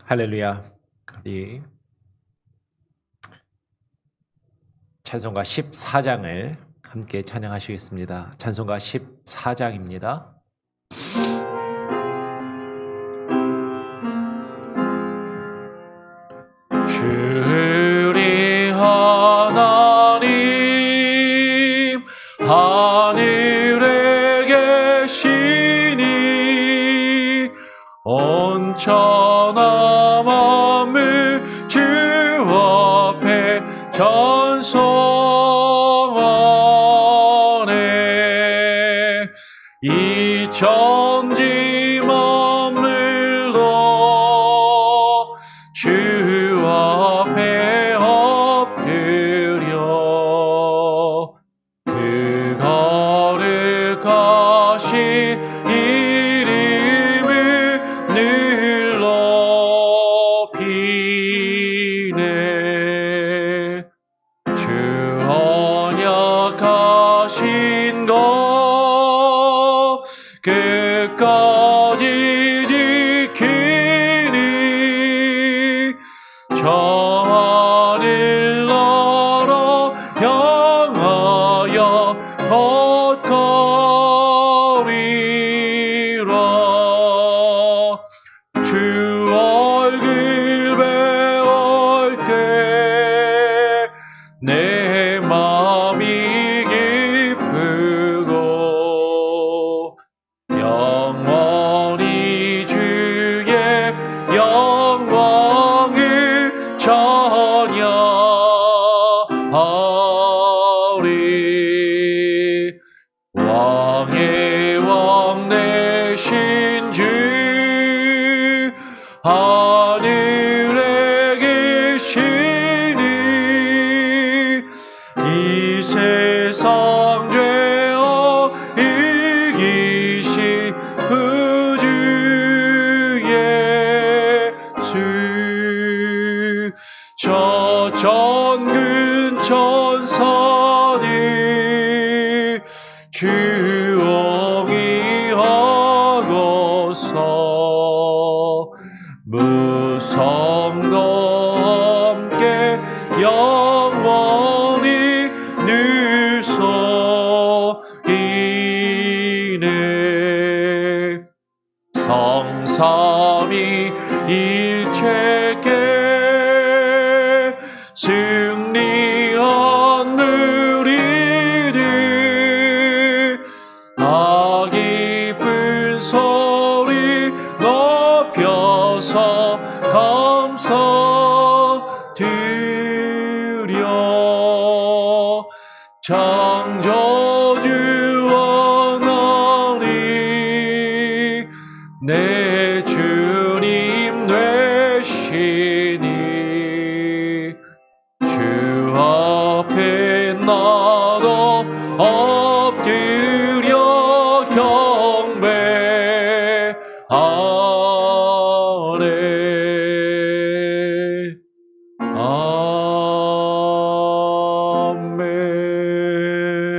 할렐루야. 우리 찬송가 14장을 함께 찬양하시겠습니다. 찬송가 14장입니다. 주리 하나님 하늘에 계시니 온천하 만물 주 앞에 찬송하네. 이 천지 만물도 주 앞에 엎드려 그 거룩하신 이름을 늘 높이네. 주 언약하신 것 끝까지 지키니 저 하늘 나라 향하여 걷거리라. 주 얼굴 배울 때 내 마음이 기쁘고 영원히 주의 영광을 찬양하리. 왕의 왕 되신 주 하늘에 계시니 이 세상 죄어 이기신 그 주 예수. 저 전근 천사들 주옹이 하고서 무성도 함께 영원히 늘 서기네. 성삼위 일체께 승리한 누리들 아 기쁜 소리 높여서 감사드려. 창조주 하나님 내 주님 되시니 주 앞에 나도 엎드려 경배하네.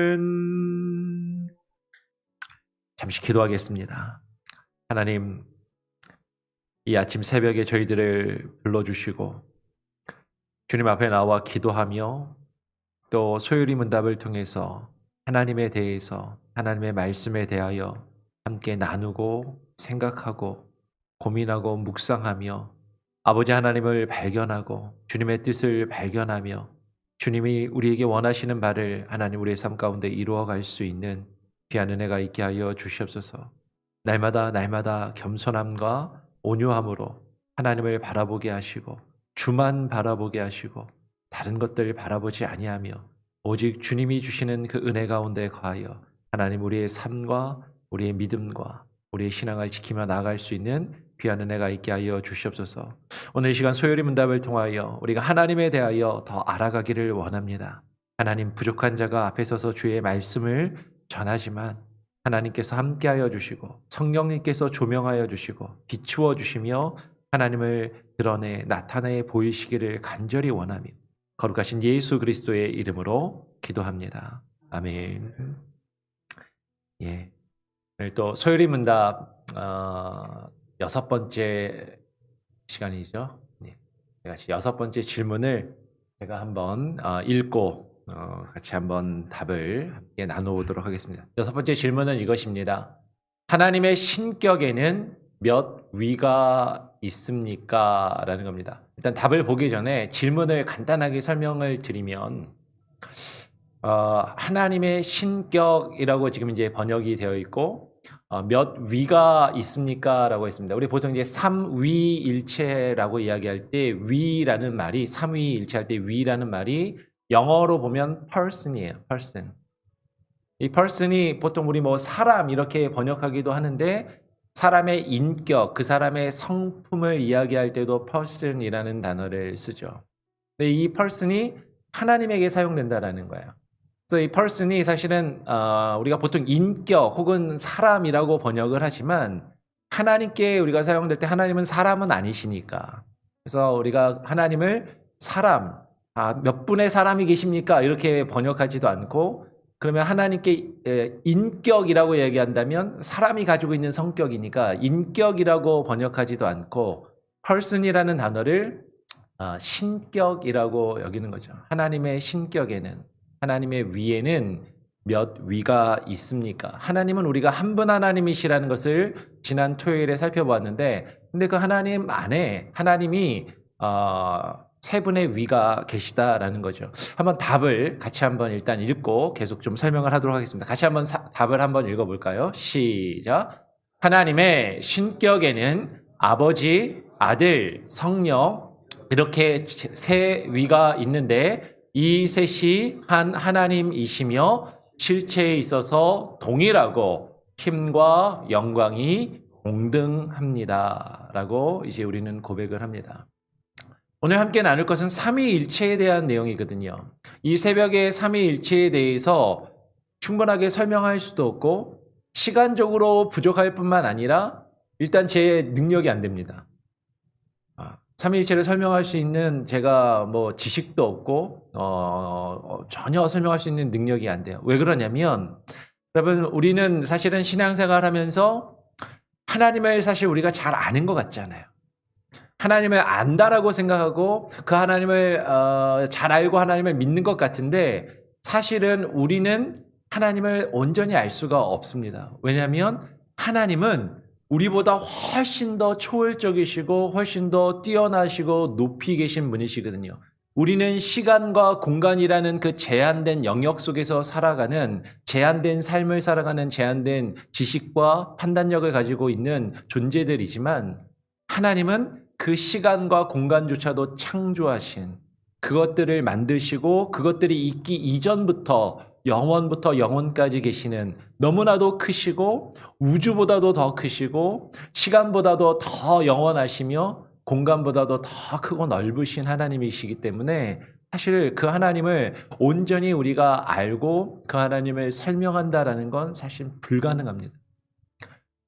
아멘. 잠시 기도하겠습니다. 하나님, 이 아침 새벽에 저희들을 불러주시고 주님 앞에 나와 기도하며 또 소요리 문답을 통해서 하나님에 대해서, 하나님의 말씀에 대하여 함께 나누고 생각하고 고민하고 묵상하며 아버지 하나님을 발견하고 주님의 뜻을 발견하며 주님이 우리에게 원하시는 바를 하나님 우리의 삶 가운데 이루어갈 수 있는 귀한 은혜가 있게 하여 주시옵소서. 날마다 겸손함과 온유함으로 하나님을 바라보게 하시고 주만 바라보게 하시고 다른 것들 바라보지 아니하며 오직 주님이 주시는 그 은혜 가운데 거하여 하나님 우리의 삶과 우리의 믿음과 우리의 신앙을 지키며 나아갈 수 있는 귀한 은혜가 있게 하여 주시옵소서. 오늘 이 시간 소요리 문답을 통하여 우리가 하나님에 대하여 더 알아가기를 원합니다. 하나님, 부족한 자가 앞에 서서 주의 말씀을 전하지만 하나님께서 함께하여 주시고 성령님께서 조명하여 주시고 비추어 주시며 하나님을 드러내 나타내 보이시기를 간절히 원하며 거룩하신 예수 그리스도의 이름으로 기도합니다. 아멘. 예. 오늘 또 소요리 문답 6번째 시간이죠. 네. 같이 6번째 질문을 제가 한번 읽고 같이 한번 답을 함께 나눠보도록 하겠습니다. 6번째 질문은 이것입니다. 하나님의 신격에는 몇 위가 있습니까? 라는 겁니다. 일단 답을 보기 전에 질문을 간단하게 설명을 드리면 하나님의 신격이라고 지금 이제 번역이 되어 있고 몇 위가 있습니까? 라고 했습니다. 우리 보통 이제 삼위일체라고 이야기할 때 위라는 말이 삼위일체할 때 위라는 말이 영어로 보면 person이에요. person. 이 person이 보통 우리 뭐 사람 이렇게 번역하기도 하는데 사람의 인격, 그 사람의 성품을 이야기할 때도 person이라는 단어를 쓰죠. 근데 이 person이 하나님에게 사용된다라는 거예요. 그래서 이 person이 사실은 우리가 보통 인격 혹은 사람이라고 번역을 하지만 하나님께 우리가 사용될 때 하나님은 사람은 아니시니까. 그래서 우리가 하나님을 사람, 몇 분의 사람이 계십니까? 이렇게 번역하지도 않고 그러면 하나님께 인격이라고 얘기한다면 사람이 가지고 있는 성격이니까 인격이라고 번역하지도 않고 person이라는 단어를 신격이라고 여기는 거죠. 하나님의 신격에는 하나님의 위에는 몇 위가 있습니까? 하나님은 우리가 한 분 하나님이시라는 것을 지난 토요일에 살펴보았는데 근데 그 하나님 안에 하나님이 세 분의 위가 계시다라는 거죠. 한번 답을 같이 한번 일단 읽고 계속 좀 설명을 하도록 하겠습니다. 같이 한번 답을 한번 읽어볼까요? 시작. 하나님의 신격에는 아버지, 아들, 성령 이렇게 세 위가 있는데 이 셋이 한 하나님이시며 실체에 있어서 동일하고 힘과 영광이 동등합니다. 라고 이제 우리는 고백을 합니다. 오늘 함께 나눌 것은 삼위일체에 대한 내용이거든요. 이 새벽에 삼위일체에 대해서 충분하게 설명할 수도 없고 시간적으로 부족할 뿐만 아니라 일단 제 능력이 안 됩니다. 삼위일체를 설명할 수 있는 제가 뭐 지식도 없고 전혀 설명할 수 있는 능력이 안 돼요. 왜 그러냐면 여러분 우리는 사실은 신앙생활 하면서 하나님을 사실 우리가 잘 아는 것 같잖아요. 하나님을 안다라고 생각하고 그 하나님을 잘 알고 하나님을 믿는 것 같은데 사실은 우리는 하나님을 온전히 알 수가 없습니다. 왜냐하면 하나님은 우리보다 훨씬 더 초월적이시고 훨씬 더 뛰어나시고 높이 계신 분이시거든요. 우리는 시간과 공간이라는 그 제한된 영역 속에서 살아가는 제한된 삶을 살아가는 제한된 지식과 판단력을 가지고 있는 존재들이지만 하나님은 그 시간과 공간조차도 창조하신 그것들을 만드시고 그것들이 있기 이전부터 영원부터 영원까지 계시는 너무나도 크시고 우주보다도 더 크시고 시간보다도 더 영원하시며 공간보다도 더 크고 넓으신 하나님이시기 때문에 사실 그 하나님을 온전히 우리가 알고 그 하나님을 설명한다라는 건 사실 불가능합니다.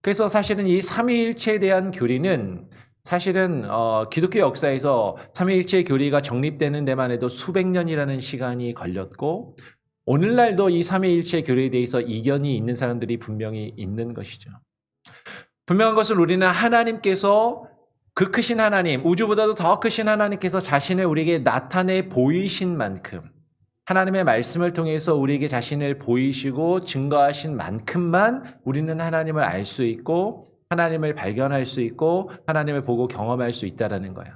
그래서 사실은 이 삼위일체에 대한 교리는 사실은 기독교 역사에서 삼위일체 교리가 정립되는 데만 해도 수백 년이라는 시간이 걸렸고 오늘날도 이 삼위일체 교리에 대해서 이견이 있는 사람들이 분명히 있는 것이죠. 분명한 것은 우리는 하나님께서 그 크신 하나님, 우주보다도 더 크신 하나님께서 자신을 우리에게 나타내 보이신 만큼 하나님의 말씀을 통해서 우리에게 자신을 보이시고 증거하신 만큼만 우리는 하나님을 알 수 있고 하나님을 발견할 수 있고 하나님을 보고 경험할 수 있다는 거예요.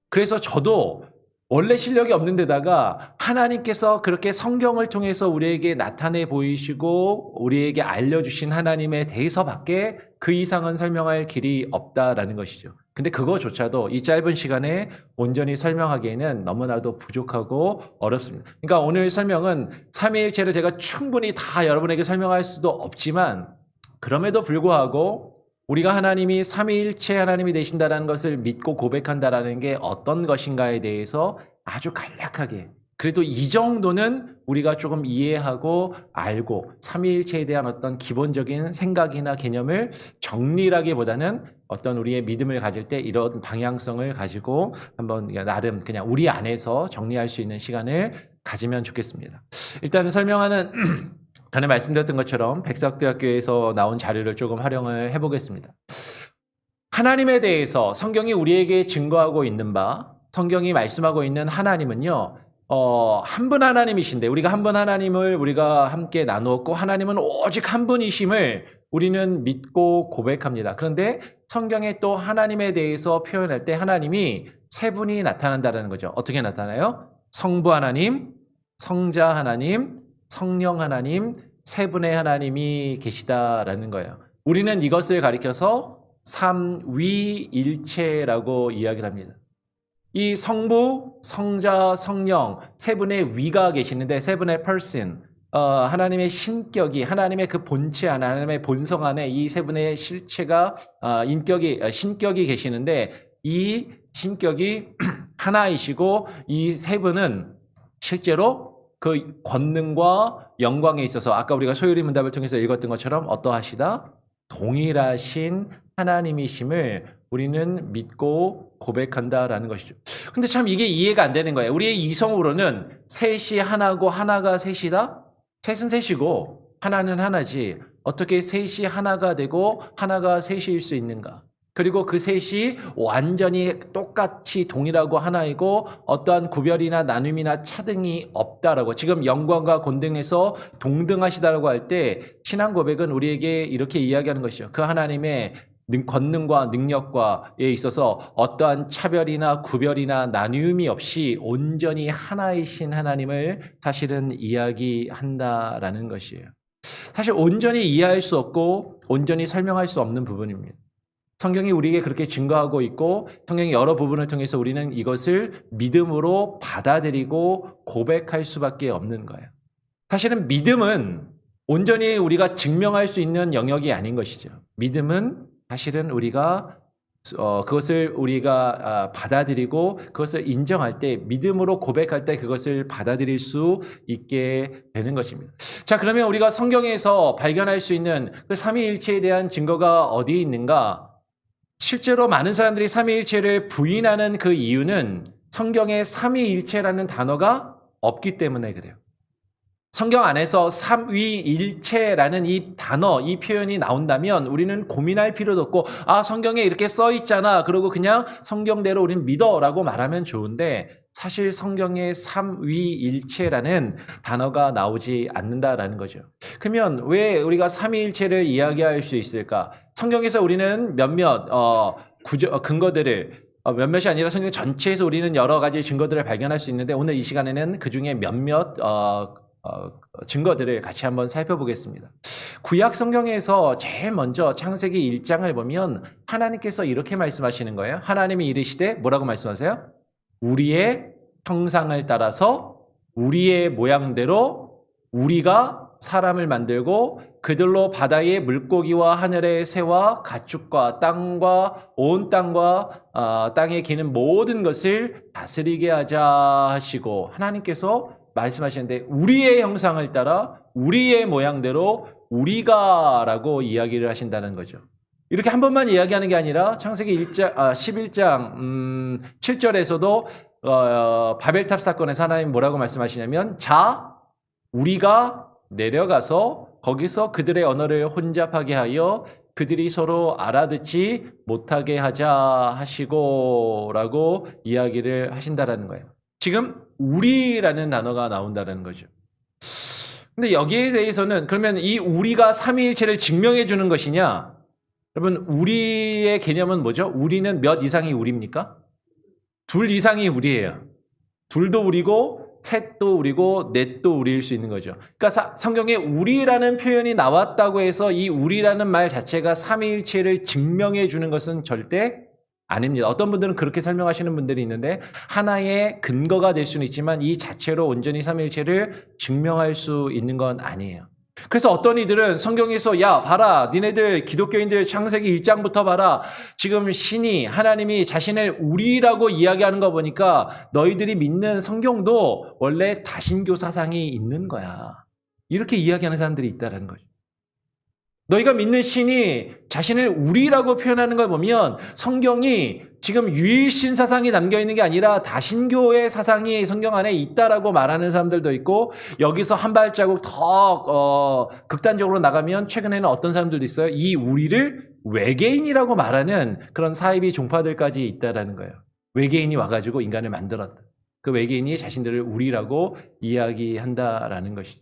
그래서 저도 원래 실력이 없는 데다가 하나님께서 그렇게 성경을 통해서 우리에게 나타내 보이시고 우리에게 알려주신 하나님에 대해서밖에 그 이상은 설명할 길이 없다라는 것이죠. 근데 그거조차도 이 짧은 시간에 온전히 설명하기에는 너무나도 부족하고 어렵습니다. 그러니까 오늘 설명은 삼위일체를 제가 충분히 다 여러분에게 설명할 수도 없지만 그럼에도 불구하고 우리가 하나님이 삼위일체 하나님이 되신다는 것을 믿고 고백한다라는 게 어떤 것인가에 대해서 아주 간략하게 그래도 이 정도는 우리가 조금 이해하고 알고 삼위일체에 대한 어떤 기본적인 생각이나 개념을 정리라기보다는 어떤 우리의 믿음을 가질 때 이런 방향성을 가지고 한번 나름 그냥 우리 안에서 정리할 수 있는 시간을 가지면 좋겠습니다. 일단 설명하는 전에 말씀드렸던 것처럼 백석대학교에서 나온 자료를 조금 활용을 해보겠습니다. 하나님에 대해서 성경이 우리에게 증거하고 있는 바, 성경이 말씀하고 있는 하나님은요, 한 분 하나님이신데, 우리가 한 분 하나님을 우리가 함께 나누었고, 하나님은 오직 한 분이심을 우리는 믿고 고백합니다. 그런데 성경에 또 하나님에 대해서 표현할 때 하나님이 세 분이 나타난다는 거죠. 어떻게 나타나요? 성부 하나님, 성자 하나님, 성령 하나님, 세 분의 하나님이 계시다라는 거예요. 우리는 이것을 가리켜서 삼위일체라고 이야기를 합니다. 이 성부, 성자, 성령 세 분의 위가 계시는데 세 분의 person, 하나님의 신격이, 하나님의 그 본체, 하나님의 본성 안에 이 세 분의 실체가, 신격이 계시는데 이 신격이 하나이시고 이 세 분은 실제로 그 권능과 영광에 있어서 아까 우리가 소요리 문답을 통해서 읽었던 것처럼 어떠하시다? 동일하신 하나님이심을 우리는 믿고 고백한다라는 것이죠. 근데 참 이게 이해가 안 되는 거예요. 우리의 이성으로는 셋이 하나고 하나가 셋이다? 셋은 셋이고 하나는 하나지. 어떻게 셋이 하나가 되고 하나가 셋일 수 있는가? 그리고 그 셋이 완전히 똑같이 동일하고 하나이고 어떠한 구별이나 나눔이나 차등이 없다라고, 지금 영광과 곤등에서 동등하시다라고 할 때 신앙 고백은 우리에게 이렇게 이야기하는 것이죠. 그 하나님의 권능과 능력과에 있어서 어떠한 차별이나 구별이나 나눔이 없이 온전히 하나이신 하나님을 사실은 이야기한다라는 것이에요. 사실 온전히 이해할 수 없고 온전히 설명할 수 없는 부분입니다. 성경이 우리에게 그렇게 증거하고 있고 성경의 여러 부분을 통해서 우리는 이것을 믿음으로 받아들이고 고백할 수밖에 없는 거예요. 사실은 믿음은 온전히 우리가 증명할 수 있는 영역이 아닌 것이죠. 믿음은 사실은 우리가 그것을 우리가 받아들이고 그것을 인정할 때, 믿음으로 고백할 때 그것을 받아들일 수 있게 되는 것입니다. 자, 그러면 우리가 성경에서 발견할 수 있는 그 삼위일체에 대한 증거가 어디에 있는가? 실제로 많은 사람들이 삼위일체를 부인하는 그 이유는 성경에 삼위일체라는 단어가 없기 때문에 그래요. 성경 안에서 삼위일체라는 이 단어, 이 표현이 나온다면 우리는 고민할 필요도 없고, 성경에 이렇게 써 있잖아, 그러고 그냥 성경대로 우리는 믿어라고 말하면 좋은데, 사실 성경에 삼위일체라는 단어가 나오지 않는다라는 거죠. 그러면 왜 우리가 삼위일체를 이야기할 수 있을까? 성경에서 우리는 몇몇 근거들을, 몇몇이 아니라 성경 전체에서 우리는 여러 가지 증거들을 발견할 수 있는데, 오늘 이 시간에는 그 중에 몇몇 증거들을 같이 한번 살펴보겠습니다. 구약 성경에서 제일 먼저 창세기 1장을 보면 하나님께서 이렇게 말씀하시는 거예요. 하나님이 이르시되 뭐라고 말씀하세요? 우리의 형상을 따라서 우리의 모양대로 우리가 사람을 만들고 그들로 바다의 물고기와 하늘의 새와 가축과 땅과 온 땅과 땅에 기는 모든 것을 다스리게 하자 하시고, 하나님께서 말씀하시는데 우리의 형상을 따라 우리의 모양대로 우리가라고 이야기를 하신다는 거죠. 이렇게 한 번만 이야기하는 게 아니라 창세기 11장 7절에서도 바벨탑 사건에서 하나님 뭐라고 말씀하시냐면, 자, 우리가 내려가서 거기서 그들의 언어를 혼잡하게 하여 그들이 서로 알아듣지 못하게 하자 하시고 라고 이야기를 하신다라는 거예요. 지금 우리라는 단어가 나온다는 거죠. 근데 여기에 대해서는 그러면 이 우리가 삼위일체를 증명해 주는 것이냐? 여러분, 우리의 개념은 뭐죠? 우리는 몇 이상이 우리입니까? 둘 이상이 우리예요. 둘도 우리고 셋도 우리고 넷도 우리일 수 있는 거죠. 그러니까 성경에 우리라는 표현이 나왔다고 해서 이 우리라는 말 자체가 삼위일체를 증명해 주는 것은 절대 아닙니다. 어떤 분들은 그렇게 설명하시는 분들이 있는데 하나의 근거가 될 수는 있지만 이 자체로 온전히 삼위일체를 증명할 수 있는 건 아니에요. 그래서 어떤 이들은 성경에서 야 봐라, 니네들 기독교인들 창세기 1장부터 봐라, 지금 신이, 하나님이 자신을 우리라고 이야기하는 거 보니까 너희들이 믿는 성경도 원래 다신교 사상이 있는 거야, 이렇게 이야기하는 사람들이 있다는 거죠. 너희가 믿는 신이 자신을 우리라고 표현하는 걸 보면 성경이 지금 유일신 사상이 담겨있는 게 아니라 다신교의 사상이 성경 안에 있다라고 말하는 사람들도 있고, 여기서 한 발자국 더 극단적으로 나가면 최근에는 어떤 사람들도 있어요. 이 우리를 외계인이라고 말하는 그런 사이비 종파들까지 있다라는 거예요. 외계인이 와가지고 인간을 만들었다. 그 외계인이 자신들을 우리라고 이야기한다라는 것이죠.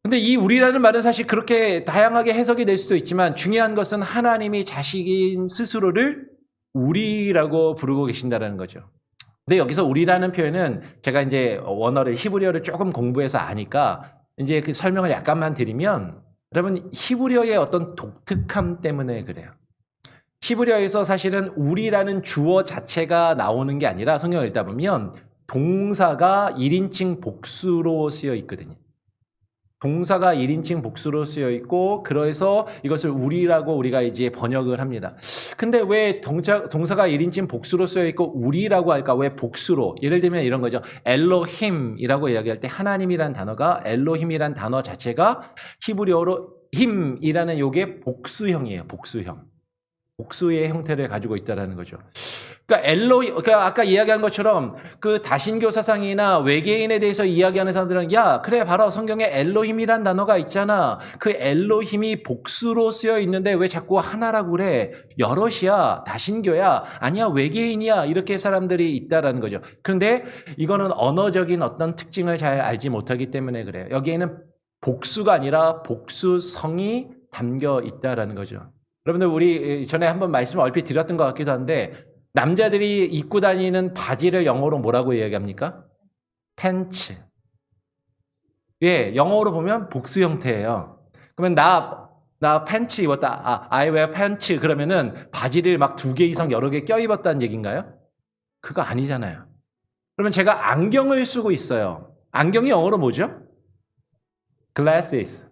근데 이 우리라는 말은 사실 그렇게 다양하게 해석이 될 수도 있지만 중요한 것은 하나님이 자신인 스스로를 우리라고 부르고 계신다라는 거죠. 근데 여기서 우리라는 표현은 제가 이제 원어를 히브리어를 조금 공부해서 아니까 이제 그 설명을 약간만 드리면 여러분 히브리어의 어떤 독특함 때문에 그래요. 히브리어에서 사실은 우리라는 주어 자체가 나오는 게 아니라 성경을 읽다 보면 동사가 1인칭 복수로 쓰여 있거든요. 동사가 1인칭 복수로 쓰여 있고 그래서 이것을 우리라고 우리가 이제 번역을 합니다. 근데 왜 동사가 1인칭 복수로 쓰여 있고 우리라고 할까? 왜 복수로? 예를 들면 이런 거죠. 엘로힘이라고 이야기할 때 하나님이란 단어가 엘로힘이란 단어 자체가 히브리어로 힘이라는 요게 복수형이에요. 복수형. 복수의 형태를 가지고 있다라는 거죠. 그러니까 아까 이야기한 것처럼 그 다신교 사상이나 외계인에 대해서 이야기하는 사람들은 야, 그래 바로 성경에 엘로힘이란 단어가 있잖아. 그 엘로힘이 복수로 쓰여 있는데 왜 자꾸 하나라고 그래? 여럿이야, 다신교야, 아니야 외계인이야 이렇게 사람들이 있다라는 거죠. 그런데 이거는 언어적인 어떤 특징을 잘 알지 못하기 때문에 그래요. 여기에는 복수가 아니라 복수성이 담겨 있다라는 거죠. 여러분들 우리 전에 한번 말씀을 얼핏 드렸던 것 같기도 한데 남자들이 입고 다니는 바지를 영어로 뭐라고 이야기합니까? 팬츠. 예, 영어로 보면 복수 형태예요. 그러면 나 팬츠 입었다. I wear pants. 그러면은 바지를 막 2개 이상 여러 개 껴입었다는 얘기인가요? 그거 아니잖아요. 그러면 제가 안경을 쓰고 있어요. 안경이 영어로 뭐죠? glasses.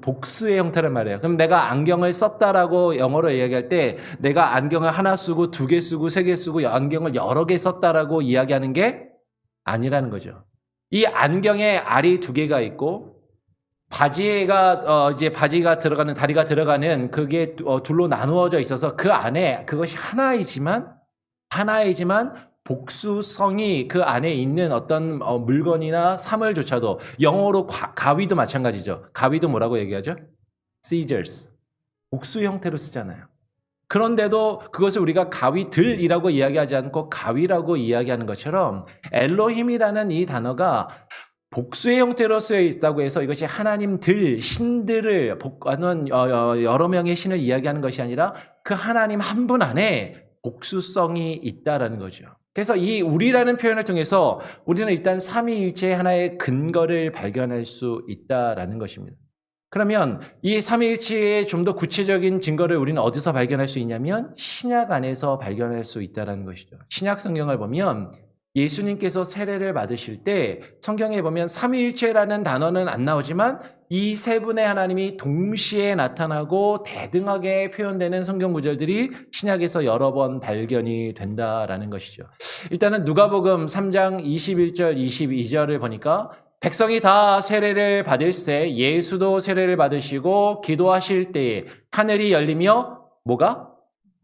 복수의 형태란 말이에요. 그럼 내가 안경을 썼다라고 영어로 이야기할 때 내가 안경을 하나 쓰고 2개 쓰고 3개 쓰고 안경을 여러 개 썼다라고 이야기하는 게 아니라는 거죠. 이 안경에 알이 2개가 있고 바지가 이제 바지가 들어가는 다리가 들어가는 그게 둘로 나누어져 있어서 그 안에 그것이 하나이지만 복수성이 그 안에 있는 어떤 물건이나 사물조차도 영어로 가위도 마찬가지죠. 가위도 뭐라고 얘기하죠? scissors. 복수 형태로 쓰잖아요. 그런데도 그것을 우리가 가위들이라고 이야기하지 않고 가위라고 이야기하는 것처럼 엘로힘이라는 이 단어가 복수의 형태로 쓰여 있다고 해서 이것이 하나님들, 신들을 복하는 여러 명의 신을 이야기하는 것이 아니라 그 하나님 한 분 안에 복수성이 있다라는 거죠. 그래서 이 우리라는 표현을 통해서 우리는 일단 삼위일체의 하나의 근거를 발견할 수 있다라는 것입니다. 그러면 이 삼위일체의 좀 더 구체적인 증거를 우리는 어디서 발견할 수 있냐면 신약 안에서 발견할 수 있다는 것이죠. 신약 성경을 보면 예수님께서 세례를 받으실 때 성경에 보면 삼위일체라는 단어는 안 나오지만 이 세 분의 하나님이 동시에 나타나고 대등하게 표현되는 성경 구절들이 신약에서 여러 번 발견이 된다라는 것이죠. 일단은 누가복음 3장 21절 22절을 보니까 백성이 다 세례를 받을새 예수도 세례를 받으시고 기도하실 때에 하늘이 열리며 뭐가?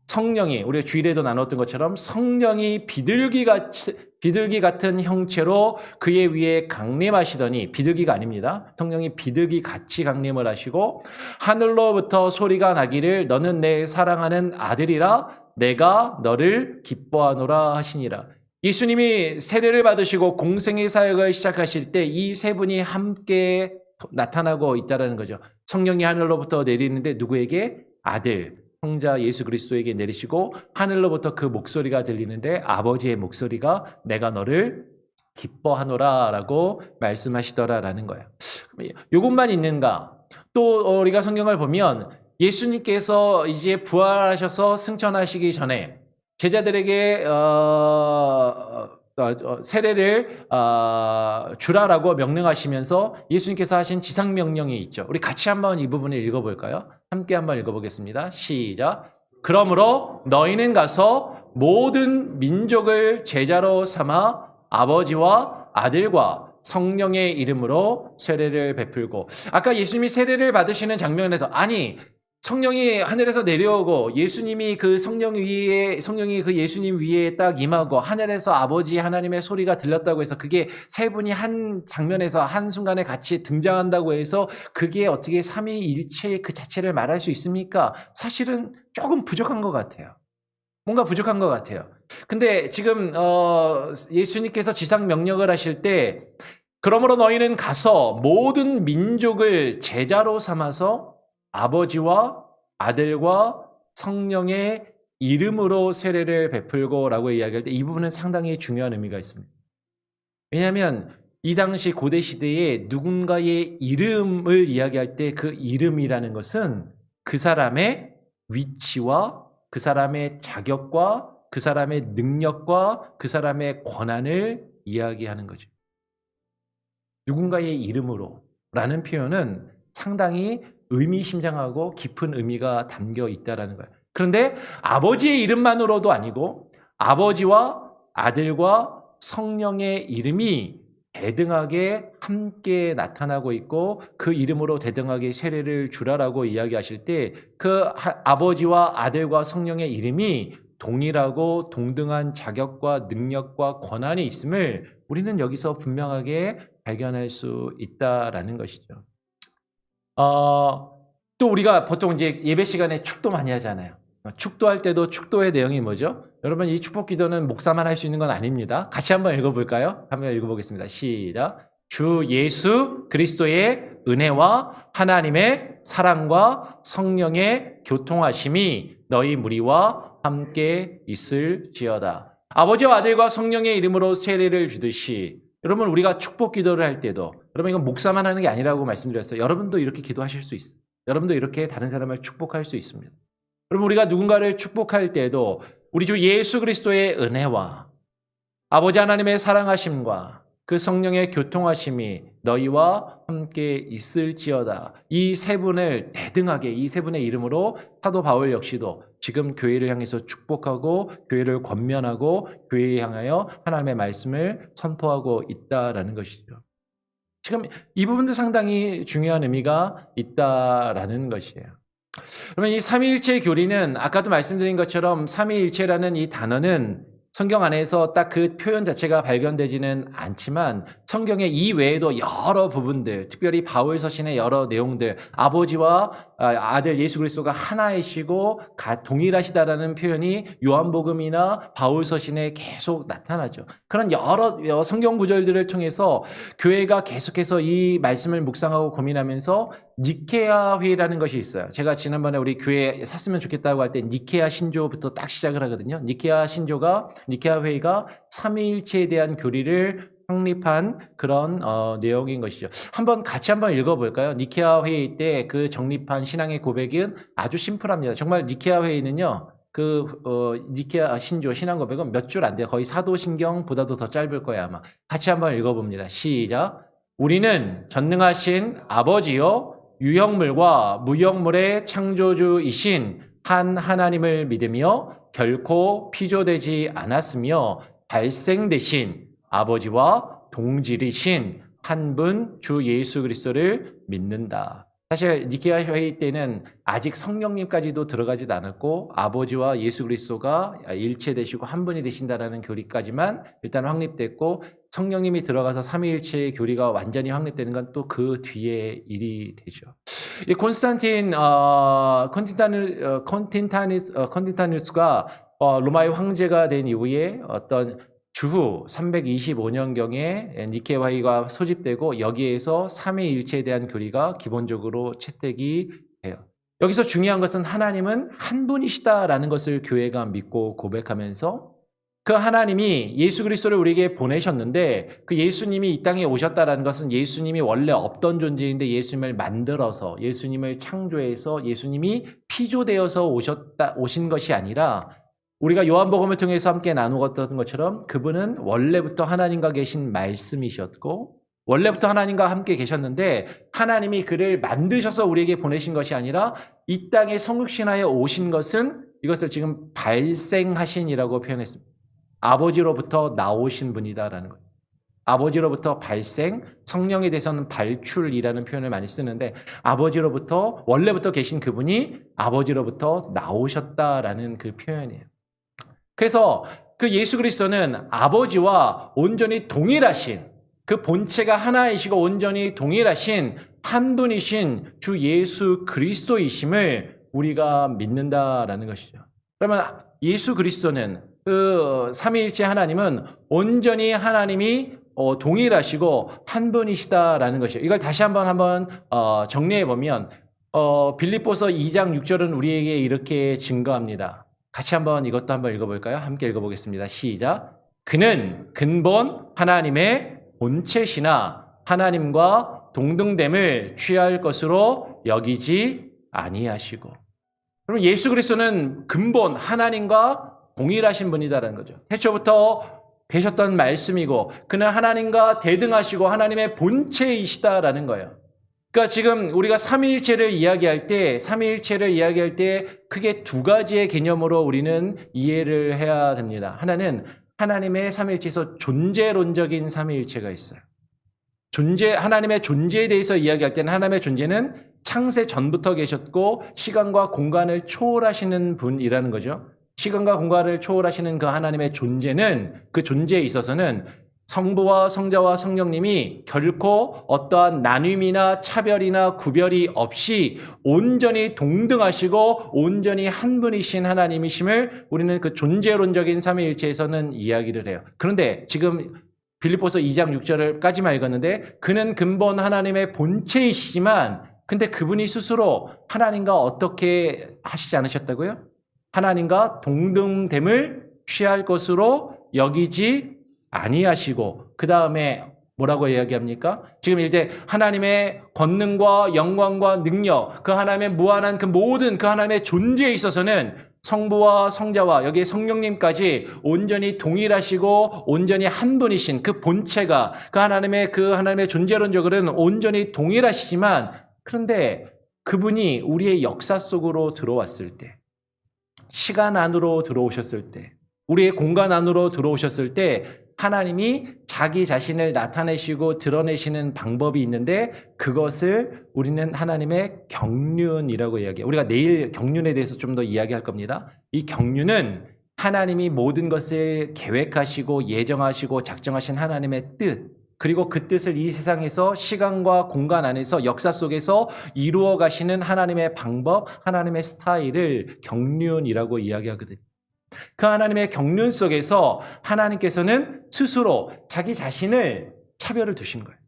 성령이 우리가 주일에도 나눴던 것처럼 성령이 비둘기 같은 형체로 그의 위에 강림하시더니 비둘기가 아닙니다. 성령이 비둘기 같이 강림을 하시고 하늘로부터 소리가 나기를 너는 내 사랑하는 아들이라 내가 너를 기뻐하노라 하시니라. 예수님이 세례를 받으시고 공생의 사역을 시작하실 때 이 세 분이 함께 나타나고 있다는 거죠. 성령이 하늘로부터 내리는데 누구에게? 아들. 성자 예수 그리스도에게 내리시고 하늘로부터 그 목소리가 들리는데 아버지의 목소리가 내가 너를 기뻐하노라라고 말씀하시더라라는 거예요. 이것만 있는가? 또 우리가 성경을 보면 예수님께서 이제 부활하셔서 승천하시기 전에 제자들에게 세례를 주라라고 명령하시면서 예수님께서 하신 지상 명령이 있죠. 우리 같이 한번 이 부분을 읽어볼까요? 함께 한번 읽어보겠습니다. 시작. 그러므로 너희는 가서 모든 민족을 제자로 삼아 아버지와 아들과 성령의 이름으로 세례를 베풀고 아까 예수님이 세례를 받으시는 장면에서 아니 성령이 하늘에서 내려오고 예수님이 그 성령이 그 예수님 위에 딱 임하고 하늘에서 아버지 하나님의 소리가 들렸다고 해서 그게 세 분이 한 장면에서 한 순간에 같이 등장한다고 해서 그게 어떻게 삼위일체 그 자체를 말할 수 있습니까? 사실은 조금 부족한 것 같아요. 뭔가 부족한 것 같아요. 근데 지금 예수님께서 지상 명령을 하실 때 그러므로 너희는 가서 모든 민족을 제자로 삼아서 아버지와 아들과 성령의 이름으로 세례를 베풀고 라고 이야기할 때 이 부분은 상당히 중요한 의미가 있습니다. 왜냐하면 이 당시 고대 시대에 누군가의 이름을 이야기할 때 그 이름이라는 것은 그 사람의 위치와 그 사람의 자격과 그 사람의 능력과 그 사람의 권한을 이야기하는 거죠. 누군가의 이름으로 라는 표현은 상당히 의미심장하고 깊은 의미가 담겨 있다는 거예요. 그런데 아버지의 이름만으로도 아니고 아버지와 아들과 성령의 이름이 대등하게 함께 나타나고 있고 그 이름으로 대등하게 세례를 주라라고 이야기하실 때 그 아버지와 아들과 성령의 이름이 동일하고 동등한 자격과 능력과 권한이 있음을 우리는 여기서 분명하게 발견할 수 있다라는 것이죠. 또 우리가 보통 이제 예배 시간에 축도 많이 하잖아요. 축도할 때도 축도의 내용이 뭐죠? 여러분 이 축복 기도는 목사만 할 수 있는 건 아닙니다. 같이 한번 읽어볼까요? 한번 읽어보겠습니다. 시작. 주 예수 그리스도의 은혜와 하나님의 사랑과 성령의 교통하심이 너희 무리와 함께 있을지어다. 아버지와 아들과 성령의 이름으로 세례를 주듯이 여러분 우리가 축복 기도를 할 때도 여러분 이건 목사만 하는 게 아니라고 말씀드렸어요. 여러분도 이렇게 기도하실 수 있어요. 여러분도 이렇게 다른 사람을 축복할 수 있습니다. 여러분 우리가 누군가를 축복할 때도 우리 주 예수 그리스도의 은혜와 아버지 하나님의 사랑하심과 그 성령의 교통하심이 너희와 함께 있을지어다. 이 세 분을 대등하게 이 세 분의 이름으로 사도 바울 역시도 지금 교회를 향해서 축복하고 교회를 권면하고 교회에 향하여 하나님의 말씀을 선포하고 있다라는 것이죠. 지금 이 부분도 상당히 중요한 의미가 있다라는 것이에요. 그러면 이 삼위일체 교리는 아까도 말씀드린 것처럼 삼위일체라는 이 단어는 성경 안에서 딱 그 표현 자체가 발견되지는 않지만 성경의 이 외에도 여러 부분들, 특별히 바울 서신의 여러 내용들, 아버지와 아들 예수 그리스도가 하나이시고 동일하시다라는 표현이 요한복음이나 바울 서신에 계속 나타나죠. 그런 여러 성경 구절들을 통해서 교회가 계속해서 이 말씀을 묵상하고 고민하면서 니케아 회의라는 것이 있어요. 제가 지난번에 우리 교회에 샀으면 좋겠다고 할 때 니케아 신조부터 딱 시작을 하거든요. 니케아 회의가 삼위일체에 대한 교리를 확립한 그런 내용인 것이죠. 같이 한번 읽어볼까요? 니케아 회의 때 그 정립한 신앙의 고백은 아주 심플합니다. 정말 니케아 회의는요, 니케아 신앙 고백은 몇 줄 안 돼요. 거의 사도신경보다도 더 짧을 거예요, 아마. 같이 한번 읽어봅니다. 시작. 우리는 전능하신 아버지요, 유형물과 무형물의 창조주이신 한 하나님을 믿으며 결코 피조되지 않았으며 발생되신 아버지와 동질이신 한 분 주 예수 그리스도를 믿는다. 사실 니케아 회의 때는 아직 성령님까지도 들어가지도 않았고 아버지와 예수 그리스도가 일체되시고 한 분이 되신다라는 교리까지만 일단 확립됐고 성령님이 들어가서 삼위일체의 교리가 완전히 확립되는 건 또 그 뒤에 일이 되죠. 이 콘스탄티누스가 로마의 황제가 된 이후에 어떤 주후 325년경에 니케아 회의가 소집되고 여기에서 삼위일체에 대한 교리가 기본적으로 채택이 돼요. 여기서 중요한 것은 하나님은 한 분이시다라는 것을 교회가 믿고 고백하면서 그 하나님이 예수 그리스도를 우리에게 보내셨는데 그 예수님이 이 땅에 오셨다라는 것은 예수님이 원래 없던 존재인데 예수님을 만들어서 예수님을 창조해서 예수님이 피조되어서 오신 것이 아니라 우리가 요한복음을 통해서 함께 나누었던 것처럼 그분은 원래부터 하나님과 계신 말씀이셨고 원래부터 하나님과 함께 계셨는데 하나님이 그를 만드셔서 우리에게 보내신 것이 아니라 이 땅에 성육신하여 오신 것은 이것을 지금 발생하신이라고 표현했습니다. 아버지로부터 나오신 분이다라는 거예요. 아버지로부터 발생, 성령에 대해서는 발출이라는 표현을 많이 쓰는데 아버지로부터 원래부터 계신 그분이 아버지로부터 나오셨다라는 그 표현이에요. 그래서 그 예수 그리스도는 아버지와 온전히 동일하신 그 본체가 하나이시고 온전히 동일하신 한 분이신 주 예수 그리스도이심을 우리가 믿는다라는 것이죠. 그러면 예수 그리스도는 그 삼위일체 하나님은 온전히 하나님이 동일하시고 한 분이시다라는 것이죠. 이걸 다시 한번 정리해 보면 빌립보서 2장 6절은 우리에게 이렇게 증거합니다. 같이 이것도 한번 읽어볼까요? 함께 읽어보겠습니다. 시작. 그는 근본 하나님의 본체시나 하나님과 동등됨을 취할 것으로 여기지 아니하시고. 그럼 예수 그리스도는 근본 하나님과 동일하신 분이다라는 거죠. 태초부터 계셨던 말씀이고 그는 하나님과 대등하시고 하나님의 본체이시다라는 거예요. 그러니까 지금 우리가 삼위일체를 이야기할 때 크게 두 가지의 개념으로 우리는 이해를 해야 됩니다. 하나는 하나님의 삼위일체에서 존재론적인 삼위일체가 있어요. 하나님의 존재에 대해서 이야기할 때는 하나님의 존재는 창세 전부터 계셨고 시간과 공간을 초월하시는 분이라는 거죠. 시간과 공간을 초월하시는 그 하나님의 존재는 그 존재에 있어서는 성부와 성자와 성령님이 결코 어떠한 나눔이나 차별이나 구별이 없이 온전히 동등하시고 온전히 한 분이신 하나님이심을 우리는 그 존재론적인 삼위일체에서는 이야기를 해요. 그런데 지금 빌립보서 2장 6절까지만 읽었는데 그는 근본 하나님의 본체이시지만 근데 그분이 스스로 하나님과 어떻게 하시지 않으셨다고요? 하나님과 동등됨을 취할 것으로 여기지 아니하시고 그 다음에 뭐라고 이야기합니까? 지금 이제 하나님의 권능과 영광과 능력, 그 하나님의 무한한 그 모든 그 하나님의 존재에 있어서는 성부와 성자와 여기 성령님까지 온전히 동일하시고 온전히 한 분이신 그 본체가 그 하나님의 존재론적으로는 온전히 동일하시지만 그런데 그분이 우리의 역사 속으로 들어왔을 때 시간 안으로 들어오셨을 때 우리의 공간 안으로 들어오셨을 때 하나님이 자기 자신을 나타내시고 드러내시는 방법이 있는데 그것을 우리는 하나님의 경륜이라고 이야기해요. 우리가 내일 경륜에 대해서 좀 더 이야기할 겁니다. 이 경륜은 하나님이 모든 것을 계획하시고 예정하시고 작정하신 하나님의 뜻 그리고 그 뜻을 이 세상에서 시간과 공간 안에서 역사 속에서 이루어 가시는 하나님의 방법, 하나님의 스타일을 경륜이라고 이야기하거든요. 그 하나님의 경륜 속에서 하나님께서는 스스로 자기 자신을 차별을 두신 거예요.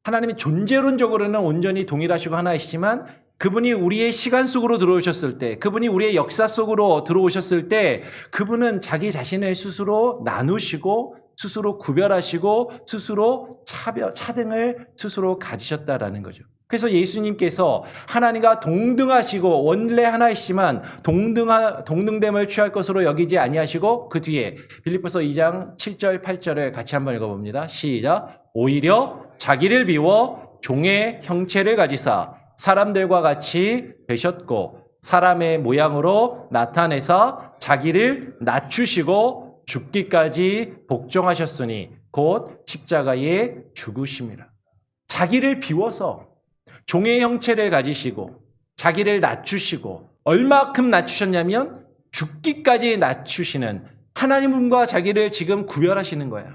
하나님이 존재론적으로는 온전히 동일하시고 하나이시지만 그분이 우리의 시간 속으로 들어오셨을 때, 그분이 우리의 역사 속으로 들어오셨을 때 그분은 자기 자신을 스스로 나누시고 스스로 구별하시고 스스로 차등을 스스로 가지셨다라는 거죠. 그래서 예수님께서 하나님과 동등하시고 원래 하나이시지만 동등됨을 취할 것으로 여기지 아니하시고 그 뒤에 빌립보서 2장 7절 8절을 같이 한번 읽어봅니다. 시작. 오히려 자기를 비워 종의 형체를 가지사 사람들과 같이 되셨고 사람의 모양으로 나타내사 자기를 낮추시고 죽기까지 복종하셨으니 곧 십자가에 죽으심이라. 자기를 비워서 종의 형체를 가지시고 자기를 낮추시고 얼마큼 낮추셨냐면 죽기까지 낮추시는 하나님과 자기를 지금 구별하시는 거예요.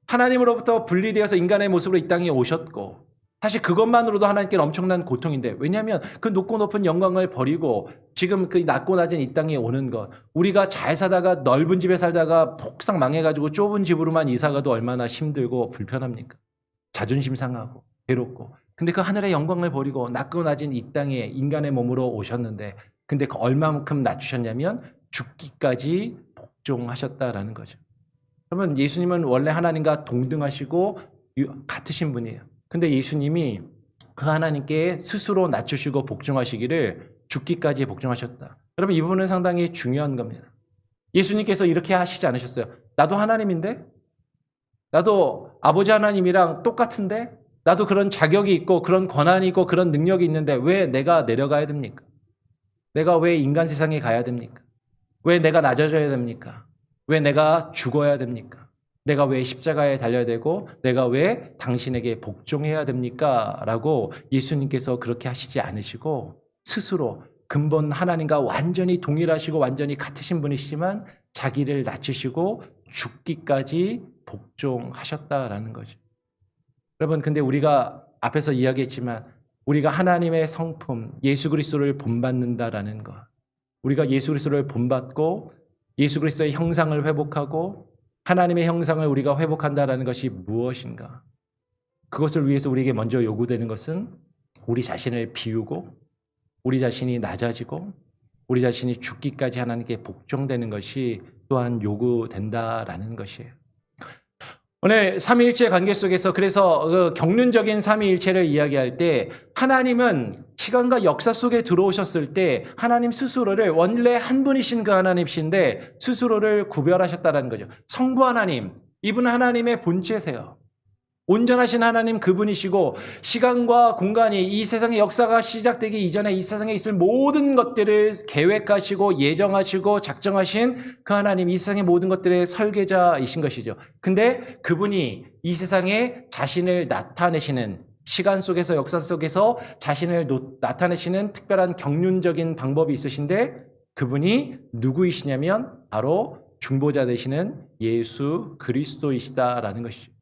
하나님으로부터 분리되어서 인간의 모습으로 이 땅에 오셨고 사실 그것만으로도 하나님께는 엄청난 고통인데 왜냐하면 그 높고 높은 영광을 버리고 지금 그 낮고 낮은 이 땅에 오는 것 우리가 잘 살다가 넓은 집에 살다가 폭삭 망해가지고 좁은 집으로만 이사가도 얼마나 힘들고 불편합니까? 자존심 상하고 괴롭고 근데 그 하늘의 영광을 버리고 낮고 낮은 이 땅에 인간의 몸으로 오셨는데 근데 그 얼마만큼 낮추셨냐면 죽기까지 복종하셨다라는 거죠. 그러면 예수님은 원래 하나님과 동등하시고 같으신 분이에요. 근데 예수님이 그 하나님께 스스로 낮추시고 복종하시기를 죽기까지 복종하셨다. 여러분 이 부분은 상당히 중요한 겁니다. 예수님께서 이렇게 하시지 않으셨어요. 나도 하나님인데? 나도 아버지 하나님이랑 똑같은데? 나도 그런 자격이 있고 그런 권한이 있고 그런 능력이 있는데 왜 내가 내려가야 됩니까? 내가 왜 인간 세상에 가야 됩니까? 왜 내가 낮아져야 됩니까? 왜 내가 죽어야 됩니까? 내가 왜 십자가에 달려야 되고 내가 왜 당신에게 복종해야 됩니까? 라고 예수님께서 그렇게 하시지 않으시고 스스로 근본 하나님과 완전히 동일하시고 완전히 같으신 분이시지만 자기를 낮추시고 죽기까지 복종하셨다라는 거죠. 여러분, 근데 우리가 앞에서 이야기했지만 우리가 하나님의 성품 예수 그리스도를 본받는다라는 것, 우리가 예수 그리스도를 본받고 예수 그리스도의 형상을 회복하고 하나님의 형상을 우리가 회복한다라는 것이 무엇인가? 그것을 위해서 우리에게 먼저 요구되는 것은 우리 자신을 비우고 우리 자신이 낮아지고 우리 자신이 죽기까지 하나님께 복종되는 것이 또한 요구된다라는 것이에요. 오늘 삼위일체 관계 속에서 그래서 그 경륜적인 삼위일체를 이야기할 때 하나님은 시간과 역사 속에 들어오셨을 때 하나님 스스로를 원래 한 분이신 그 하나님이신데 스스로를 구별하셨다는 거죠. 성부 하나님, 이분은 하나님의 본체세요. 온전하신 하나님 그분이시고 시간과 공간이 이 세상의 역사가 시작되기 이전에 이 세상에 있을 모든 것들을 계획하시고 예정하시고 작정하신 그 하나님, 이 세상의 모든 것들의 설계자이신 것이죠. 근데 그분이 이 세상에 자신을 나타내시는 시간 속에서 역사 속에서 자신을 나타내시는 특별한 경륜적인 방법이 있으신데 그분이 누구이시냐면 바로 중보자 되시는 예수 그리스도이시다라는 것이죠.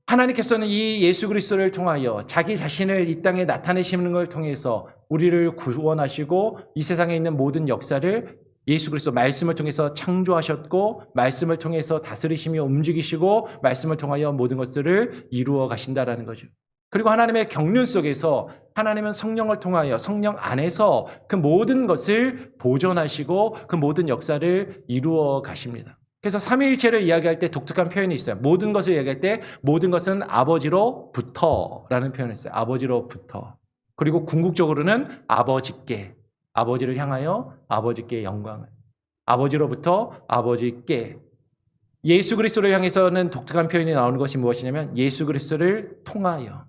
하나님께서는 이 예수 그리스도를 통하여 자기 자신을 이 땅에 나타내시는 걸 통해서 우리를 구원하시고 이 세상에 있는 모든 역사를 예수 그리스도 말씀을 통해서 창조하셨고 말씀을 통해서 다스리시며 움직이시고 말씀을 통하여 모든 것들을 이루어 가신다라는 거죠. 그리고 하나님의 경륜 속에서 하나님은 성령을 통하여 성령 안에서 그 모든 것을 보존하시고 그 모든 역사를 이루어 가십니다. 그래서 삼위일체를 이야기할 때 독특한 표현이 있어요. 모든 것을 이야기할 때 모든 것은 아버지로부터라는 표현이 있어요. 아버지로부터. 그리고 궁극적으로는 아버지께, 아버지를 향하여 아버지께 영광을. 아버지로부터 아버지께. 예수 그리스도를 향해서는 독특한 표현이 나오는 것이 무엇이냐면 예수 그리스도를 통하여,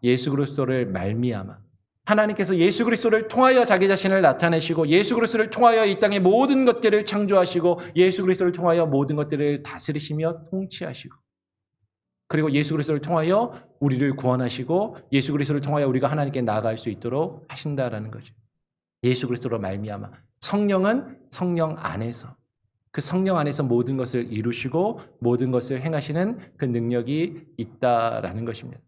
예수 그리스도를 말미암아. 하나님께서 예수 그리스도를 통하여 자기 자신을 나타내시고 예수 그리스도를 통하여 이 땅의 모든 것들을 창조하시고 예수 그리스도를 통하여 모든 것들을 다스리시며 통치하시고 그리고 예수 그리스도를 통하여 우리를 구원하시고 예수 그리스도를 통하여 우리가 하나님께 나아갈 수 있도록 하신다라는 거죠. 예수 그리스도로 말미암아. 성령은 성령 안에서 그 성령 안에서 모든 것을 이루시고 모든 것을 행하시는 그 능력이 있다라는 것입니다.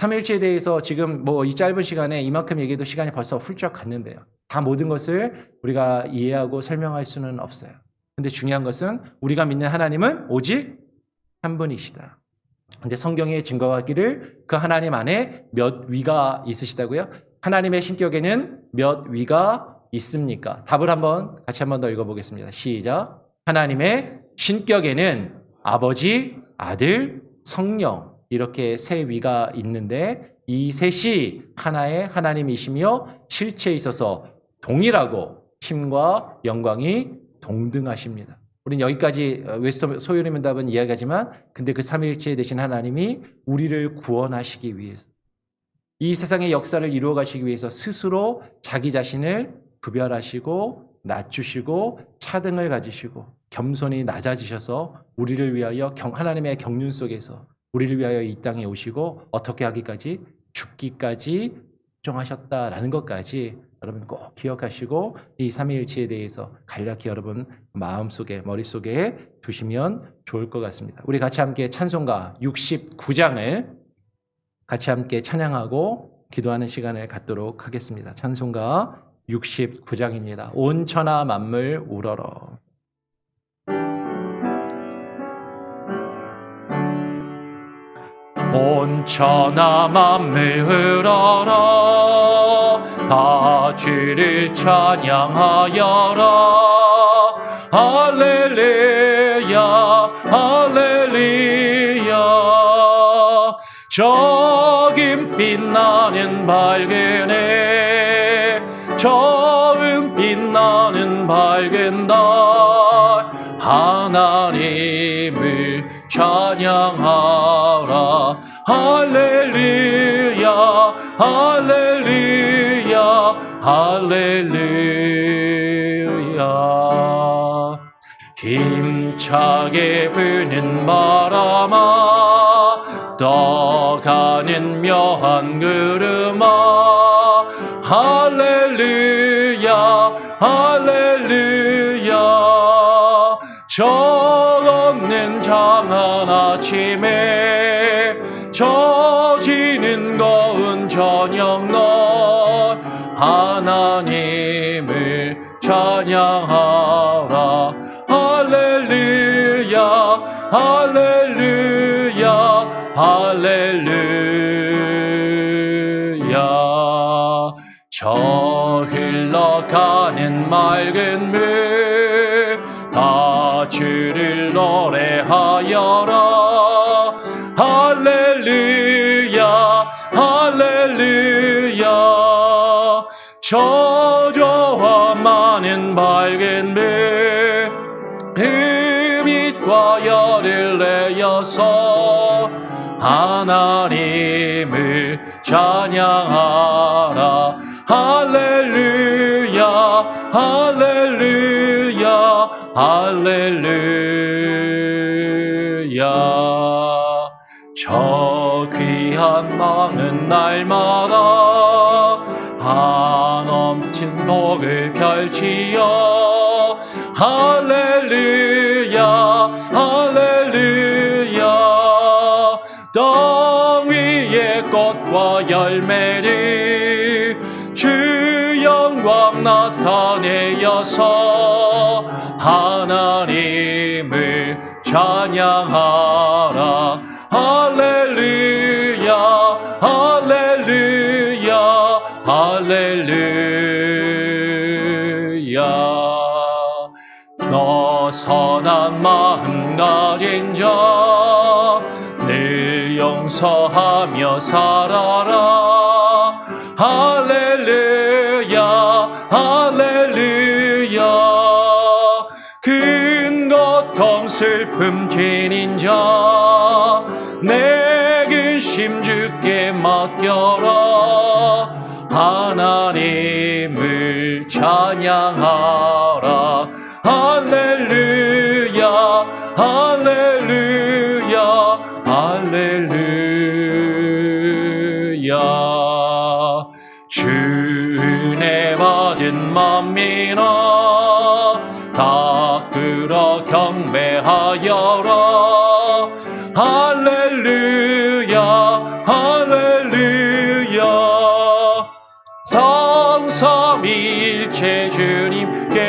삼위일체에 대해서 지금 이 짧은 시간에 이만큼 얘기해도 시간이 벌써 훌쩍 갔는데요. 다 모든 것을 우리가 이해하고 설명할 수는 없어요. 근데 중요한 것은 우리가 믿는 하나님은 오직 한 분이시다. 근데 성경에 증거하기를 그 하나님 안에 몇 위가 있으시다고요? 하나님의 신격에는 몇 위가 있습니까? 답을 같이 한번 더 읽어보겠습니다. 시작. 하나님의 신격에는 아버지, 아들, 성령 이렇게 세 위가 있는데 이 셋이 하나의 하나님이시며 실체에 있어서 동일하고 힘과 영광이 동등하십니다. 우리는 여기까지 웨스터 소요리문답은 이야기하지만 근데 그 삼위일체 되신 하나님이 우리를 구원하시기 위해서 이 세상의 역사를 이루어 가시기 위해서 스스로 자기 자신을 구별하시고 낮추시고 차등을 가지시고 겸손히 낮아지셔서 우리를 위하여 하나님의 경륜 속에서 우리를 위하여 이 땅에 오시고 어떻게 하기까지? 죽기까지 복종하셨다라는 것까지 여러분 꼭 기억하시고 이 삼위일체에 대해서 간략히 여러분 마음속에 머릿속에 두시면 좋을 것 같습니다. 우리 같이 함께 찬송가 69장을 같이 함께 찬양하고 기도하는 시간을 갖도록 하겠습니다. 찬송가 69장입니다. 온 천하 만물 우러러. 온 천하 만물 흐러라 다 주를 찬양하여라 할렐루야 할렐루야 저금 빛나는 밝은 해 처음 빛나는 밝은 달 하나님을 찬양하라 할렐루야 할렐루야 할렐루야 힘찬 힘차게 부는 바람아 떠가는 묘한 구름아 할렐루야 할렐루야 정없는 장한 아침에 젖이는 거운 저녁 넌 하나님을 찬양하라 할렐루야 할렐루야 할렐루야 저 흘러가는 맑은 물 다 주를 노래하여라 할렐루야 할렐루야 저조와 많은 밝은 물 그 빛과 열을 내어서 하나님을 찬양하라 할렐루야 할렐루야 할렐루야 저 귀한 마음은 날마다 한엄친 복을 펼치어 할렐루야 할렐루야 땅 위의 꽃과 열매를 주 영광 나타내어서 하나님을 찬양하라 할렐루야 할렐루야 할렐루야 너 선한 마음 가진 자 늘 용서하며 살아라 할렐루야 할렐루야 큰 고통 슬픔 지닌 자 내 근심 주께 맡겨라 하나님을 찬양하라 할렐루야 할렐루야 할렐루야 주 은혜 받은 만민아 다 끌어 경배하여라 할렐루야 할렐루야 성삼위일체 주님께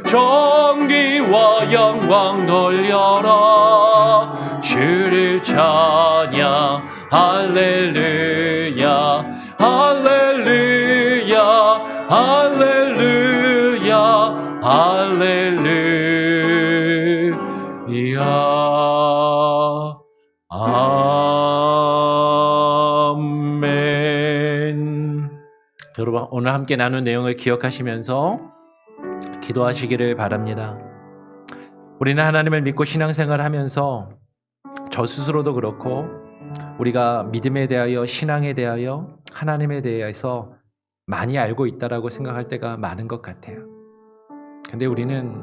존귀와 영광 돌려라 주를 찬양 할렐루야 할렐루야 할렐루야 할렐루야 아멘. 여러분 오늘 함께 나눈 내용을 기억하시면서 기도하시기를 바랍니다. 우리는 하나님을 믿고 신앙생활하면서 저 스스로도 그렇고 우리가 믿음에 대하여 신앙에 대하여 하나님에 대해서 많이 알고 있다라고 생각할 때가 많은 것 같아요. 근데 우리는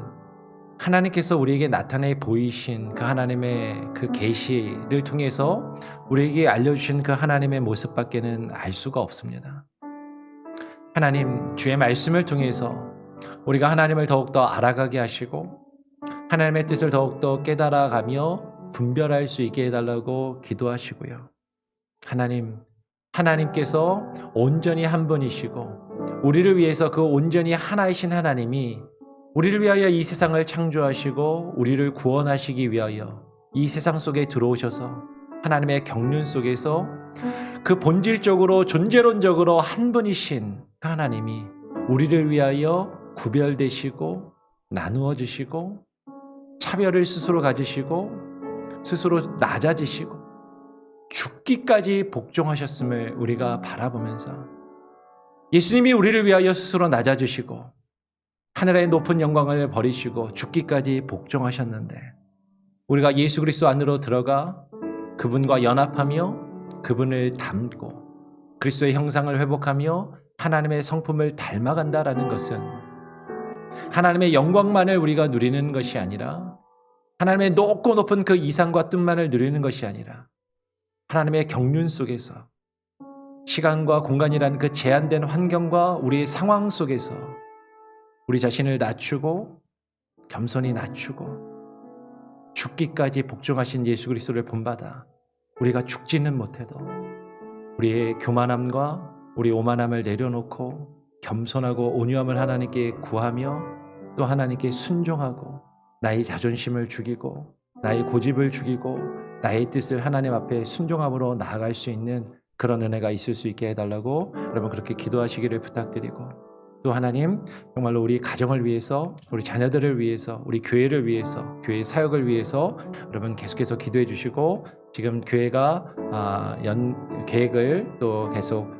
하나님께서 우리에게 나타내 보이신 그 하나님의 그 계시를 통해서 우리에게 알려주신 그 하나님의 모습밖에는 알 수가 없습니다. 하나님 주의 말씀을 통해서 우리가 하나님을 더욱더 알아가게 하시고 하나님의 뜻을 더욱더 깨달아가며 분별할 수 있게 해달라고 기도하시고요. 하나님께서 온전히 한 분이시고 우리를 위해서 그 온전히 하나이신 하나님이 우리를 위하여 이 세상을 창조하시고 우리를 구원하시기 위하여 이 세상 속에 들어오셔서 하나님의 경륜 속에서 그 본질적으로 존재론적으로 한 분이신 그 하나님이 우리를 위하여 구별되시고 나누어 주시고 차별을 스스로 가지시고 스스로 낮아지시고 죽기까지 복종하셨음을 우리가 바라보면서 예수님이 우리를 위하여 스스로 낮아지시고 하늘의 높은 영광을 버리시고 죽기까지 복종하셨는데 우리가 예수 그리스도 안으로 들어가 그분과 연합하며 그분을 닮고 그리스도의 형상을 회복하며 하나님의 성품을 닮아간다라는 것은 하나님의 영광만을 우리가 누리는 것이 아니라 하나님의 높고 높은 그 이상과 뜻만을 누리는 것이 아니라 하나님의 경륜 속에서 시간과 공간이라는 그 제한된 환경과 우리의 상황 속에서 우리 자신을 낮추고 겸손히 낮추고 죽기까지 복종하신 예수 그리스도를 본받아 우리가 죽지는 못해도 우리의 교만함과 우리 오만함을 내려놓고 겸손하고 온유함을 하나님께 구하며 또 하나님께 순종하고 나의 자존심을 죽이고 나의 고집을 죽이고 나의 뜻을 하나님 앞에 순종함으로 나아갈 수 있는 그런 은혜가 있을 수 있게 해달라고 여러분 그렇게 기도하시기를 부탁드리고 또 하나님 정말로 우리 가정을 위해서 우리 자녀들을 위해서 우리 교회를 위해서 교회 사역을 위해서 여러분 계속해서 기도해 주시고 지금 교회가 계획을 또 계속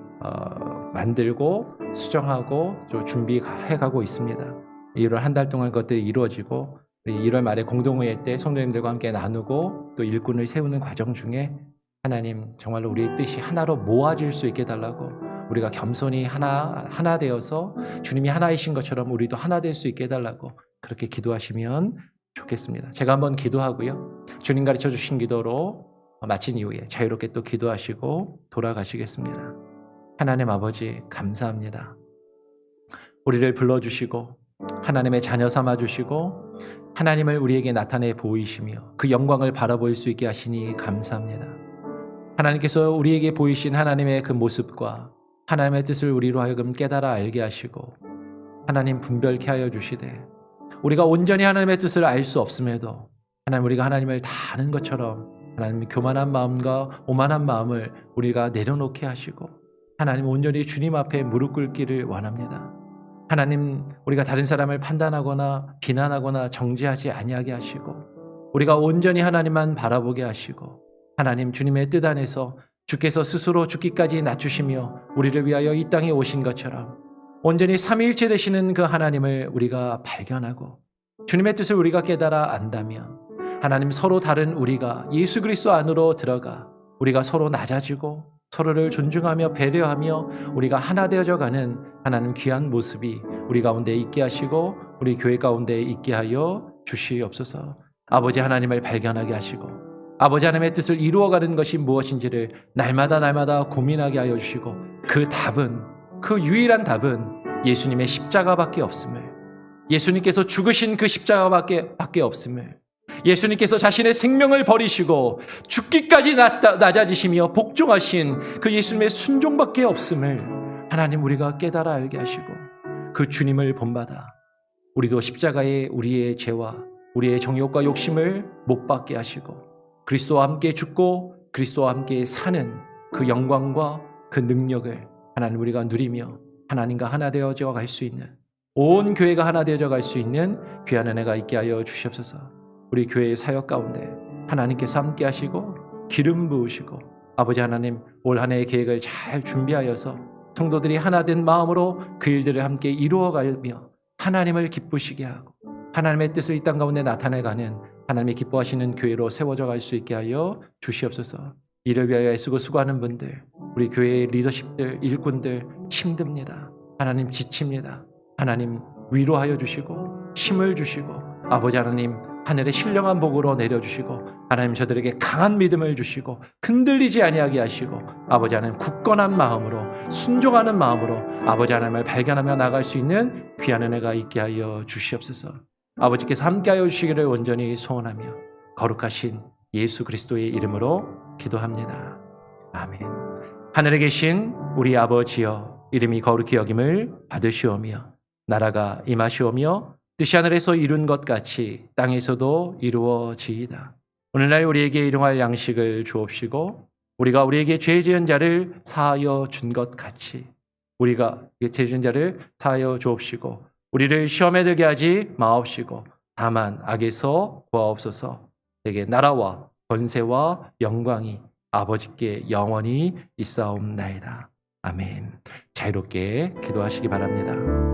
만들고 수정하고 또 준비해가고 있습니다. 1월 한 달 동안 그것들이 이루어지고 1월 말에 공동회의 때 성도님들과 함께 나누고 또 일꾼을 세우는 과정 중에 하나님 정말로 우리의 뜻이 하나로 모아질 수 있게 해달라고 우리가 겸손히 하나 되어서 주님이 하나이신 것처럼 우리도 하나 될 수 있게 해달라고 그렇게 기도하시면 좋겠습니다. 제가 한번 기도하고요. 주님 가르쳐 주신 기도로 마친 이후에 자유롭게 또 기도하시고 돌아가시겠습니다. 하나님 아버지 감사합니다. 우리를 불러주시고 하나님의 자녀 삼아주시고 하나님을 우리에게 나타내 보이시며 그 영광을 바라볼 수 있게 하시니 감사합니다. 하나님께서 우리에게 보이신 하나님의 그 모습과 하나님의 뜻을 우리로 하여금 깨달아 알게 하시고 하나님 분별케 하여 주시되 우리가 온전히 하나님의 뜻을 알 수 없음에도 하나님 우리가 하나님을 다 아는 것처럼 하나님 교만한 마음과 오만한 마음을 우리가 내려놓게 하시고 하나님 온전히 주님 앞에 무릎 꿇기를 원합니다. 하나님 우리가 다른 사람을 판단하거나 비난하거나 정죄하지 아니하게 하시고 우리가 온전히 하나님만 바라보게 하시고 하나님 주님의 뜻 안에서 주께서 스스로 죽기까지 낮추시며 우리를 위하여 이 땅에 오신 것처럼 온전히 삼위일체 되시는 그 하나님을 우리가 발견하고 주님의 뜻을 우리가 깨달아 안다면 하나님 서로 다른 우리가 예수 그리스도 안으로 들어가 우리가 서로 낮아지고 서로를 존중하며 배려하며 우리가 하나 되어져 가는 하나님 귀한 모습이 우리 가운데 있게 하시고 우리 교회 가운데 있게 하여 주시옵소서. 아버지 하나님을 발견하게 하시고 아버지 하나님의 뜻을 이루어가는 것이 무엇인지를 날마다 고민하게 하여 주시고 그 답은 그 유일한 답은 예수님의 십자가밖에 없음을 예수님께서 죽으신 그 십자가밖에 없음을 예수님께서 자신의 생명을 버리시고 죽기까지 낮아지시며 복종하신 그 예수님의 순종밖에 없음을 하나님 우리가 깨달아 알게 하시고 그 주님을 본받아 우리도 십자가에 우리의 죄와 우리의 정욕과 욕심을 못 받게 하시고 그리스도와 함께 죽고 그리스도와 함께 사는 그 영광과 그 능력을 하나님 우리가 누리며 하나님과 하나 되어져 갈 수 있는 온 교회가 하나 되어져 갈 수 있는 귀한 은혜가 있게 하여 주시옵소서. 우리 교회의 사역 가운데 하나님께서 함께 하시고 기름 부으시고 아버지 하나님 올 한 해의 계획을 잘 준비하여서 성도들이 하나 된 마음으로 그 일들을 함께 이루어가며 하나님을 기쁘시게 하고 하나님의 뜻을 이 땅 가운데 나타내가는 하나님이 기뻐하시는 교회로 세워져 갈 수 있게 하여 주시옵소서. 이를 위하여 애쓰고 수고하는 분들 우리 교회의 리더십들 일꾼들 힘듭니다. 하나님 지칩니다. 하나님 위로하여 주시고 힘을 주시고 아버지 하나님 하늘의 신령한 복으로 내려주시고 하나님 저들에게 강한 믿음을 주시고 흔들리지 아니하게 하시고 아버지 하나님 굳건한 마음으로 순종하는 마음으로 아버지 하나님을 발견하며 나갈 수 있는 귀한 은혜가 있게 하여 주시옵소서. 아버지께서 함께하여 주시기를 온전히 소원하며 거룩하신 예수 그리스도의 이름으로 기도합니다. 아멘. 하늘에 계신 우리 아버지여 이름이 거룩히 여김을 받으시오며 나라가 임하시오며 뜻이 하늘에서 이룬 것 같이 땅에서도 이루어지이다. 오늘날 우리에게 일용할 양식을 주옵시고 우리가 우리에게 죄 지은 자를 사하여 준 것 같이 우리가 죄 지은 자를 사하여 주옵시고 우리를 시험에 들게 하지 마옵시고 다만 악에서 구하옵소서. 내게 나라와 권세와 영광이 아버지께 영원히 있사옵나이다. 아멘. 자유롭게 기도하시기 바랍니다.